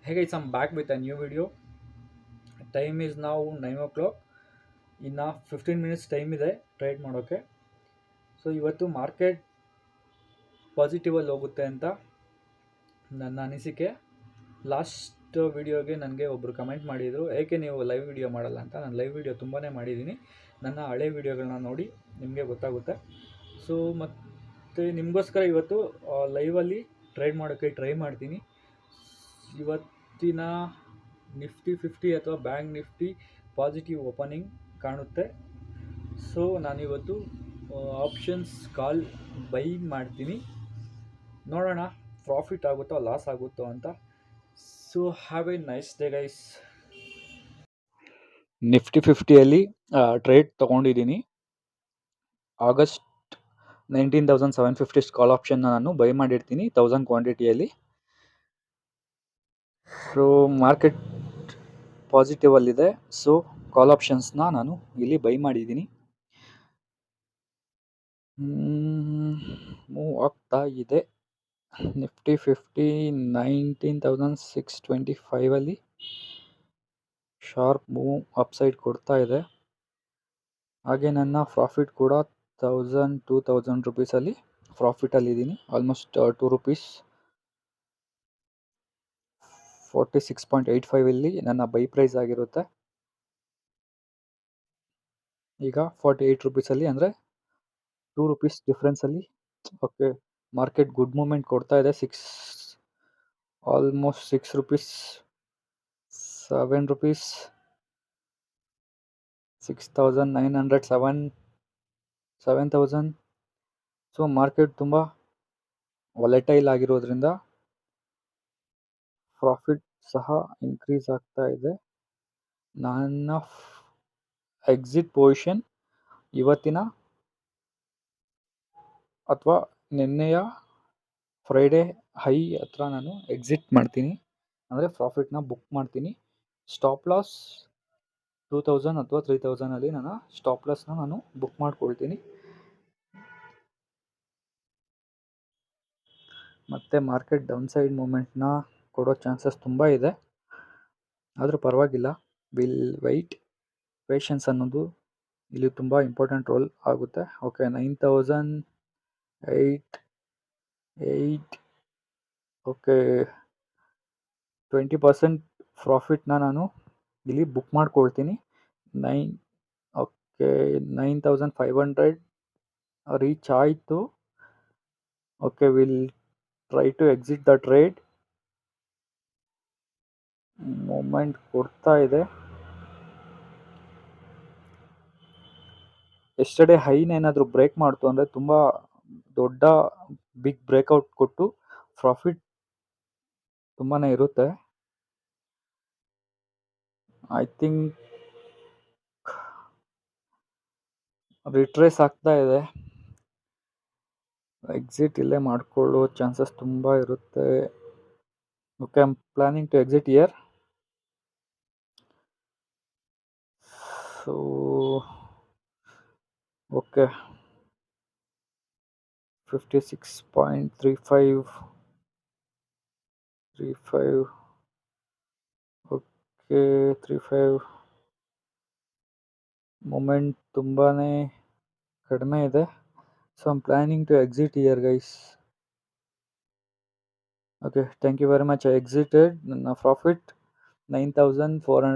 Hey guys, I'm back with a new video. Time is now 9 o'clock. ಇನ್ನು 15 minutes time ಇದೆ trade ಮಾಡೋಕ್ಕೆ. So ಇವತ್ತು market ಪಾಸಿಟಿವಲ್ಲಿ ಹೋಗುತ್ತೆ ಅಂತ ನನ್ನ ಅನಿಸಿಕೆ. ಲಾಸ್ಟ್ ವಿಡಿಯೋಗೆ ನನಗೆ ಒಬ್ಬರು ಕಮೆಂಟ್ ಮಾಡಿದರು, ಏಕೆ ನೀವು ಲೈವ್ ವಿಡಿಯೋ ಮಾಡಲ್ಲ ಅಂತ. ನಾನು ಲೈವ್ ವಿಡಿಯೋ ತುಂಬಾ ಮಾಡಿದ್ದೀನಿ. ನನ್ನ ಹಳೆ ವಿಡಿಯೋಗಳನ್ನ ನೋಡಿ ನಿಮಗೆ ಗೊತ್ತಾಗುತ್ತೆ. ಸೊ ಮತ್ತು ನಿಮಗೋಸ್ಕರ ಇವತ್ತು ಲೈವಲ್ಲಿ ಟ್ರೇಡ್ ಮಾಡೋಕ್ಕೆ ಟ್ರೈ ಮಾಡ್ತೀನಿ. ಇವತ್ತಿನ ನಿಫ್ಟಿ 50 ಅಥವಾ ಬ್ಯಾಂಕ್ ನಿಫ್ಟಿ ಪಾಸಿಟಿವ್ ಓಪನಿಂಗ್ ಕಾಣುತ್ತೆ. ಸೊ ನಾನಿವತ್ತು ಆಪ್ಷನ್ಸ್ ಕಾಲ್ ಬೈ ಮಾಡ್ತೀನಿ. ನೋಡೋಣ ಪ್ರಾಫಿಟ್ ಆಗುತ್ತೋ ಲಾಸ್ ಆಗುತ್ತೋ ಅಂತ. So have a nice day guys. Nifty 50ಯಲ್ಲಿ ಟ್ರೇಡ್ ತೊಗೊಂಡಿದ್ದೀನಿ. ಆಗಸ್ಟ್ 19,750 ಕಾಲ್ ಆಪ್ಷನ್ನ ನಾನು ಬೈ ಮಾಡಿರ್ತೀನಿ 1000 ಕ್ವಾಂಟಿಟಿಯಲ್ಲಿ. ಸೊ ಮಾರ್ಕೆಟ್ ಪಾಸಿಟಿವ್ ಅಲ್ಲಿದೆ. ಸೊ ಕಾಲ್ ಆಪ್ಷನ್ಸ್ನ ನಾನು ಇಲ್ಲಿ ಬೈ ಮಾಡಿದ್ದೀನಿ. ಮೂವ್ ಆಗ್ತಾ ಇದೆ. ನಿಫ್ಟಿ 50 19,625 ಶಾರ್ಪ್ ಮೂವ್ ಅಪ್ಸೈಡ್ ಕೊಡ್ತಾ ಇದೆ. ಹಾಗೆ ನನ್ನ ಪ್ರಾಫಿಟ್ ಕೂಡ 2,000 ರುಪೀಸಲ್ಲಿ ಪ್ರಾಫಿಟಲ್ಲಿದ್ದೀನಿ. ಆಲ್ಮೋಸ್ಟ್ 2 ರುಪೀಸ್ 46.85 ಇಲ್ಲಿ ನನ್ನ ಬೈ ಪ್ರೈಸ್ ಆಗಿರುತ್ತೆ. ಈಗ 48 ರುಪೀಸಲ್ಲಿ ಅಂದರೆ 2 ರುಪೀಸ್ ಡಿಫ್ರೆನ್ಸಲ್ಲಿ. ಓಕೆ, ಮಾರ್ಕೆಟ್ ಗುಡ್ ಮೂಮೆಂಟ್ ಕೊಡ್ತಾ ಇದೆ. Almost 6 rupees 7 rupees 6,900 7,000. So market ತುಂಬ ವಾಲೆಟೈಲ್ ಆಗಿರೋದ್ರಿಂದ ಪ್ರಾಫಿಟ್ ಸಹ ಇನ್ಕ್ರೀಸ್ ಆಗ್ತಾ ಇದೆ. ನನ್ನ ಎಕ್ಸಿಟ್ ಪೊಸಿಷನ್ ಇವತ್ತಿನ ಅಥವಾ ನಿನ್ನೆಯ ಫ್ರೈಡೇ ಹೈ ಹತ್ರ ನಾನು ಎಕ್ಸಿಟ್ ಮಾಡ್ತೀನಿ, ಅಂದರೆ ಪ್ರಾಫಿಟ್ನ ಬುಕ್ ಮಾಡ್ತೀನಿ. ಸ್ಟಾಪ್ ಲಾಸ್ 2,000 ಅಥವಾ 3,000ಅಲ್ಲಿ ನಾನು ಸ್ಟಾಪ್ ಲಾಸ್ನ ನಾನು ಬುಕ್ ಮಾಡ್ಕೊಳ್ತೀನಿ. ಮತ್ತು ಮಾರ್ಕೆಟ್ ಡೌನ್ ಸೈಡ್ ಮೂಮೆಂಟ್ನ ಕೊಡೋ ಚಾನ್ಸಸ್ ತುಂಬ ಇದೆ. ಆದರೂ ಪರವಾಗಿಲ್ಲ, ವಿಲ್ ವೆಯ್ಟ್. ಪೇಷನ್ಸ್ ಅನ್ನೋದು ಇಲ್ಲಿ ತುಂಬ ಇಂಪಾರ್ಟೆಂಟ್ ರೋಲ್ ಆಗುತ್ತೆ. ಓಕೆ, 9,008 ಓಕೆ, 20% ಪ್ರಾಫಿಟ್ನ ನಾನು ಇಲ್ಲಿ ಬುಕ್ ಮಾಡ್ಕೊಳ್ತೀನಿ. 9,500 ರೀಚ್ ಆಯಿತು. Okay, will try to exit the trade. Movement ಕೊಡ್ತಾ ಇದೆ. ಎಸ್ಟರ್ಡೇ ಹೈನ ಏನಾದರೂ ಬ್ರೇಕ್ ಮಾಡ್ತು ಅಂದರೆ ತುಂಬ ದೊಡ್ಡ ಬಿಗ್ ಬ್ರೇಕ್ಔಟ್ ಕೊಟ್ಟು ಪ್ರಾಫಿಟ್ ತುಂಬಾ ಇರುತ್ತೆ. ಐ ಥಿಂಕ್ ರಿಟ್ರೇಸ್ ಆಗ್ತಾ ಇದೆ. ಎಕ್ಸಿಟ್ ಇಲ್ಲೇ ಮಾಡಿಕೊಳ್ಳೋ ಚಾನ್ಸಸ್ ತುಂಬ ಇರುತ್ತೆ. Okay, I am planning to exit here. So okay, 56.35 okay, 35 movement ತುಂಬಾ ಕಡಿಮೆ ಇದೆ. So I am planning to exit here guys. Okay, thank you very much. I excited. ನನ್ನ ಪ್ರಾಫಿಟ್ 9,400